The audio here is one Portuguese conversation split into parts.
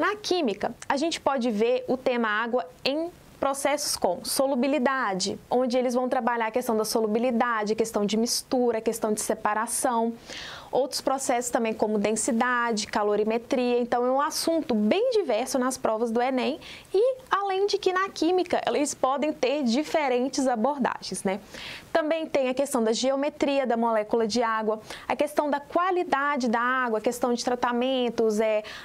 Na química, a gente pode ver o tema água em processos como solubilidade, onde eles vão trabalhar a questão da solubilidade, a questão de mistura, a questão de separação. Outros processos também como densidade, calorimetria. Então, é um assunto bem diverso nas provas do Enem e, além de que na química, eles podem ter diferentes abordagens, né? Também tem a questão da geometria da molécula de água, a questão da qualidade da água, a questão de tratamentos,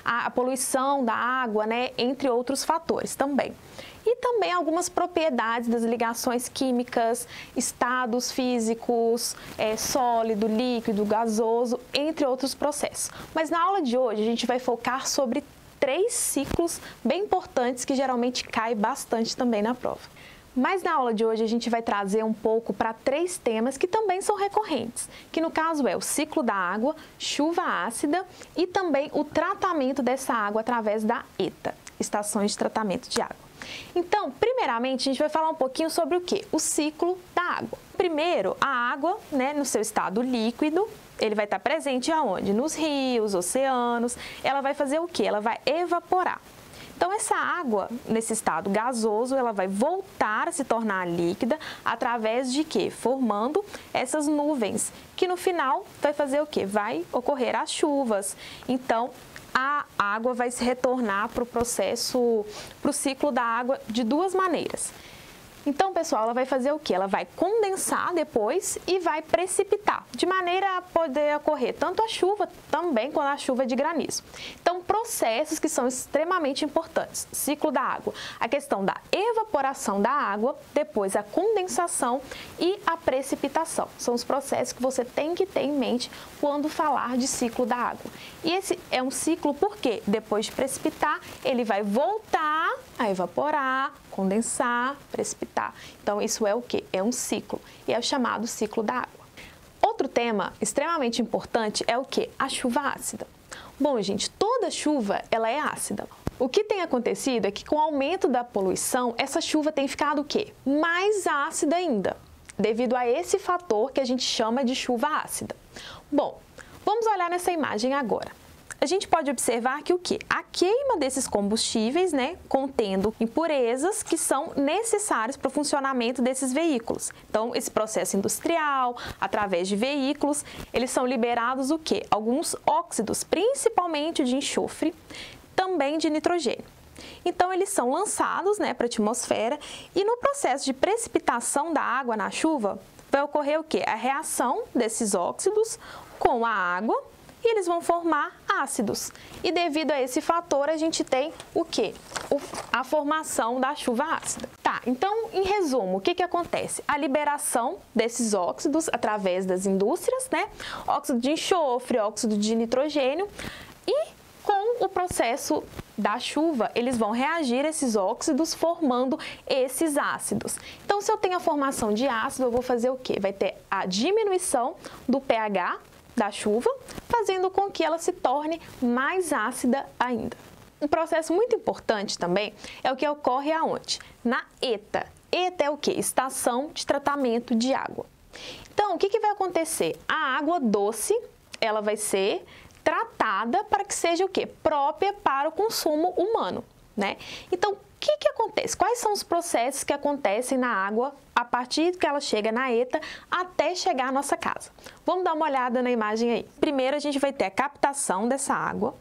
a poluição da água, né? Entre outros fatores também. E também algumas propriedades das ligações químicas, estados físicos, sólido, líquido, gasoso, entre outros processos. Mas na aula de hoje a gente vai focar sobre 3 ciclos bem importantes que geralmente caem bastante também na prova. Mas na aula de hoje a gente vai trazer um pouco para 3 temas que também são recorrentes, que no caso é o ciclo da água, chuva ácida e também o tratamento dessa água através da ETA, estações de tratamento de água. Então, primeiramente, a gente vai falar um pouquinho sobre o quê? O ciclo da água. Primeiro, a água, né, no seu estado líquido, ele vai estar presente aonde? Nos rios, oceanos. Ela vai fazer o quê? Ela vai evaporar. Então, essa água, nesse estado gasoso, ela vai voltar a se tornar líquida através de quê? Formando essas nuvens, que no final vai fazer o quê? Vai ocorrer as chuvas. Então, a água vai se retornar para o processo, para o ciclo da água de 2 maneiras. Então, pessoal, ela vai fazer o quê? Ela vai condensar depois e vai precipitar, de maneira a poder ocorrer tanto a chuva também quanto a chuva de granizo. Então, processos que são extremamente importantes. Ciclo da água, a questão da evaporação da água, depois a condensação e a precipitação. São os processos que você tem que ter em mente quando falar de ciclo da água. E esse é um ciclo porque depois de precipitar, ele vai voltar a evaporar, condensar, precipitar. Então, isso é o quê? É um ciclo e é o chamado ciclo da água. Outro tema extremamente importante é o quê? A chuva ácida. Bom, gente, toda chuva ela é ácida. O que tem acontecido é que com o aumento da poluição, essa chuva tem ficado o quê? Mais ácida ainda, devido a esse fator que a gente chama de chuva ácida. Bom, vamos olhar nessa imagem agora. A gente pode observar que o quê? A queima desses combustíveis, né, contendo impurezas que são necessárias para o funcionamento desses veículos. Então, esse processo industrial, através de veículos, eles são liberados o quê? Alguns óxidos, principalmente de enxofre, também de nitrogênio. Então, eles são lançados, né, para a atmosfera e no processo de precipitação da água na chuva, vai ocorrer o quê? A reação desses óxidos com a água, e eles vão formar ácidos. E devido a esse fator, a gente tem o quê? A formação da chuva ácida. Tá, então, em resumo, o que acontece? A liberação desses óxidos através das indústrias, né? Óxido de enxofre, óxido de nitrogênio e com o processo da chuva, eles vão reagir esses óxidos formando esses ácidos. Então, se eu tenho a formação de ácido, eu vou fazer o quê? Vai ter a diminuição do pH da chuva, fazendo com que ela se torne mais ácida ainda. Um processo muito importante também é o que ocorre aonde? Na ETA. ETA é o quê? Estação de tratamento de água. Então, o que vai acontecer? A água doce, ela vai ser tratada para que seja o quê? Própria para o consumo humano, né? Então, o que acontece? Quais são os processos que acontecem na água a partir que ela chega na ETA até chegar à nossa casa? Vamos dar uma olhada na imagem aí. Primeiro, a gente vai ter a captação dessa água.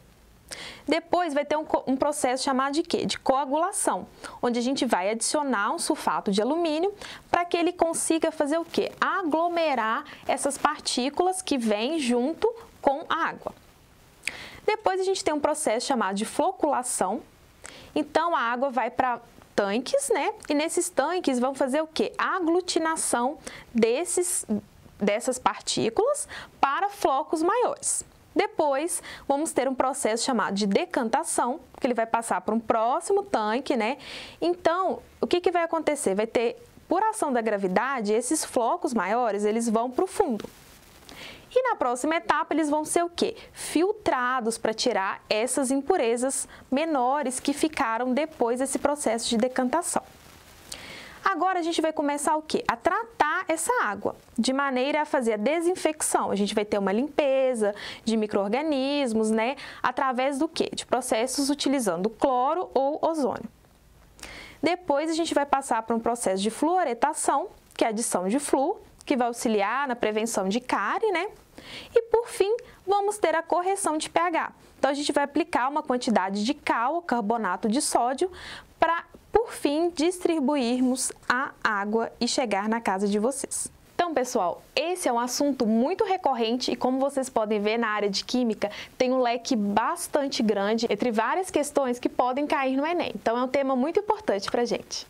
Depois, vai ter um processo chamado de quê? De coagulação, onde a gente vai adicionar um sulfato de alumínio para que ele consiga fazer o quê? Aglomerar essas partículas que vêm junto com a água. Depois, a gente tem um processo chamado de floculação. Então, a água vai para tanques, né? E nesses tanques vão fazer o quê? A aglutinação dessas partículas para flocos maiores. Depois, vamos ter um processo chamado de decantação, que ele vai passar para um próximo tanque, né? Então, o que vai acontecer? Vai ter, por ação da gravidade, esses flocos maiores, eles vão para o fundo. E na próxima etapa, eles vão ser o quê? Filtrados para tirar essas impurezas menores que ficaram depois desse processo de decantação. Agora a gente vai começar o quê? A tratar essa água, de maneira a fazer a desinfecção. A gente vai ter uma limpeza de micro-organismos, né? Através do quê? De processos utilizando cloro ou ozônio. Depois a gente vai passar para um processo de fluoretação, que é a adição de flúor, que vai auxiliar na prevenção de cárie, né? E por fim, vamos ter a correção de pH. Então a gente vai aplicar uma quantidade de cal, carbonato de sódio, para, por fim, distribuirmos a água e chegar na casa de vocês. Então, pessoal, esse é um assunto muito recorrente e, como vocês podem ver, na área de Química tem um leque bastante grande entre várias questões que podem cair no Enem. Então, é um tema muito importante para a gente.